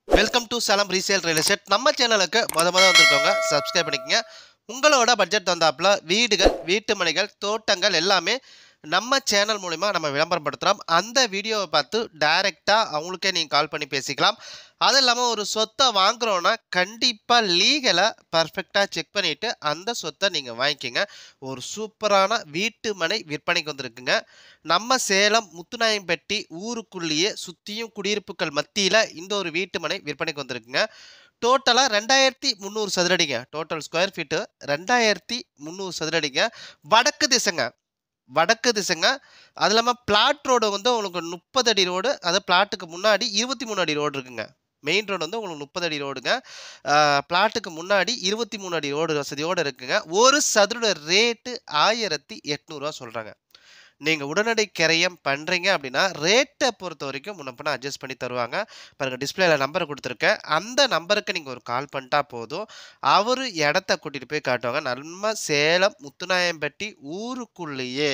Welcome to Salem resale real estate. நம்ம சேனலுக்கு முத வந்திருக்கவங்க சப்ஸ்கிரைப் பண்ணிக்கங்க. உங்களோட பட்ஜெட் தந்தாப்புல வீடுகள், வீட்டு மனைகள், தோட்டங்கள் எல்லாமே நம்ம சேனல் மூலிமா நம்ம விளம்பரப்படுத்துகிறோம். அந்த வீடியோவை பார்த்து டைரெக்டாக அவங்களுக்கே நீங்கள் கால் பண்ணி பேசிக்கலாம். அது இல்லாமல் ஒரு சொத்தை வாங்குறோன்னா கண்டிப்பாக லீகலை பர்ஃபெக்டாக செக் பண்ணிவிட்டு அந்த சொத்தை நீங்கள் வாங்கிக்கோங்க. ஒரு சூப்பரான வீட்டு மனை விற்பனைக்கு வந்திருக்குங்க. நம்ம சேலம் முத்துநாயம்பட்டி ஊருக்குள்ளேயே சுற்றியும் குடியிருப்புகள் மத்தியில் இந்த ஒரு வீட்டு மனை விற்பனைக்கு வந்திருக்குங்க. டோட்டலாக 2300 சதுரடிங்க. டோட்டல் ஸ்கொயர் ஃபீட்டு 2300 சதுரடிங்க. வடக்கு திசைங்க. அது இல்லாமல் பிளாட் ரோடு வந்து உங்களுக்கு 30 அடி ரோடு. அது பிளாட்டுக்கு முன்னாடி 23 அடி ரோடு இருக்குங்க. மெயின் ரோடு வந்து உங்களுக்கு 30 அடி ரோடுங்க. பிளாட்டுக்கு முன்னாடி 23 அடி ரோடு வசதியோடு இருக்குங்க. ஒரு சதுர ரேட்டு 1800 சொல்கிறாங்க. நீங்கள் உடனடி கிரயம் பண்ணுறீங்க அப்படின்னா ரேட்டை பொறுத்த வரைக்கும் முன்னப்பின்னா அட்ஜஸ்ட் பண்ணி தருவாங்க. பாருங்கள், டிஸ்பிளேயில் நம்பரை கொடுத்துருக்கேன். அந்த நம்பருக்கு நீங்கள் ஒரு கால் பண்ணிட்டா போதும். அவர் இடத்த கூட்டிகிட்டு போய் காட்டுவாங்க. நம்ம சேலம் முத்துநாயம்பட்டி ஊருக்குள்ளேயே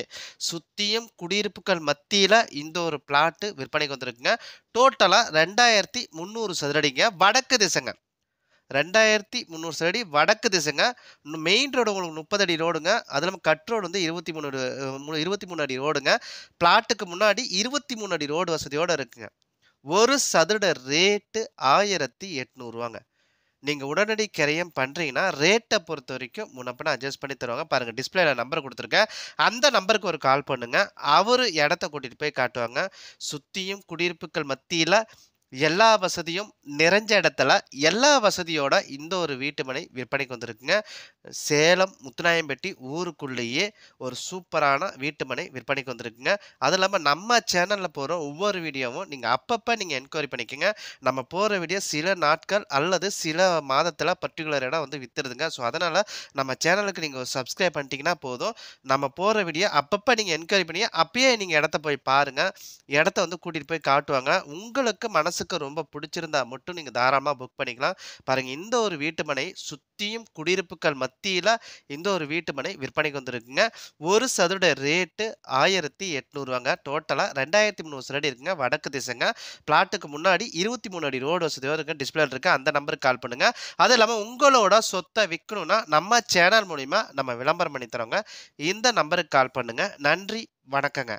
சுற்றியும் குடியிருப்புகள் மத்தியில் இந்த ஒரு பிளாட்டு விற்பனைக்கு வந்திருக்குங்க. டோட்டலாக 2300 சதுரடிங்க. வடக்கு திசைங்க. 2300 சதுரடி வடக்கு திசைங்க. மெயின் ரோடு உங்களுக்கு 30 அடி ரோடுங்க. அது இல்லாமல் கட் ரோடு வந்து 23 அடி ரோடுங்க. பிளாட்டுக்கு முன்னாடி 23 அடி ரோடு வசதியோடு இருக்குங்க. ஒரு சதுர ரேட்டு 1800 நீங்கள் உடனடி கிரயம் பண்ணுறீங்கன்னா ரேட்டை பொறுத்த வரைக்கும் முன்னப்பின்னா அட்ஜஸ்ட் பண்ணி தருவாங்க. பாருங்கள், டிஸ்பிளேயில் நம்பர் கொடுத்துருக்கேன். அந்த நம்பருக்கு ஒரு கால் பண்ணுங்கள். அவர் இடத்த கூட்டிகிட்டு போய் காட்டுவாங்க. சுற்றியும் குடியிருப்புகள் மத்தியில் எல்லா வசதியும் நிறைஞ்ச இடத்துல எல்லா வசதியோட இந்த ஒரு வீட்டு மனை விற்பனைக்கு வந்திருக்குங்க. சேலம் முத்துநாயம்பட்டி ஊருக்குள்ளேயே ஒரு சூப்பரான வீட்டு மனை விற்பனைக்கு வந்திருக்குங்க. அது இல்லாமல் நம்ம சேனலில் போகிற ஒவ்வொரு வீடியோவும் நீங்கள் அப்பப்போ நீங்கள் என்கொயரி பண்ணிக்கோங்க. நம்ம போகிற வீடியோ சில நாட்கள் அல்லது சில மாதத்தில் பர்டிகுலர் இடம் வந்து விற்றுருதுங்க. ஸோ அதனால் நம்ம சேனலுக்கு நீங்கள் ஒரு சப்ஸ்கிரைப் பண்ணிட்டீங்கன்னா போதும். நம்ம போகிற வீடியோ அப்பப்போ நீங்கள் என்கொயரி பண்ணி அப்பயே நீங்கள் இடத்த போய் பாருங்கள். இடத்த வந்து கூட்டிகிட்டு போய் காட்டுவாங்க. உங்களுக்கு மனசுக்கு ரொம்ப பிடிச்சிருந்தா மட்டும் நீங்கள் தாராளமாக புக் பண்ணிக்கலாம். பாருங்கள், இந்த ஒரு வீட்டு மனை சுற்றியும் குடியிருப்புகள் மத்தியில் இந்த ஒரு வீட்டு மனை விற்பனைக்கு வந்திருக்குங்க. ஒரு சதுர ரேட்டு 1800 டோட்டலாக 2300 சதுரடி இருக்குங்க. வடக்கு திசைங்க. பிளாட்டுக்கு முன்னாடி 23 அடி ரோடு வசதியோடு இருக்கு. டிஸ்பிளே இருக்கு. அந்த நம்பருக்கு கால் பண்ணுங்க. அது இல்லாமல் உங்களோட சொத்தை விற்கணும்னா நம்ம சேனல் மூலிமா நம்ம விளம்பரம் பண்ணி தரோங்க. இந்த நம்பருக்கு கால் பண்ணுங்க. நன்றி, வணக்கங்க.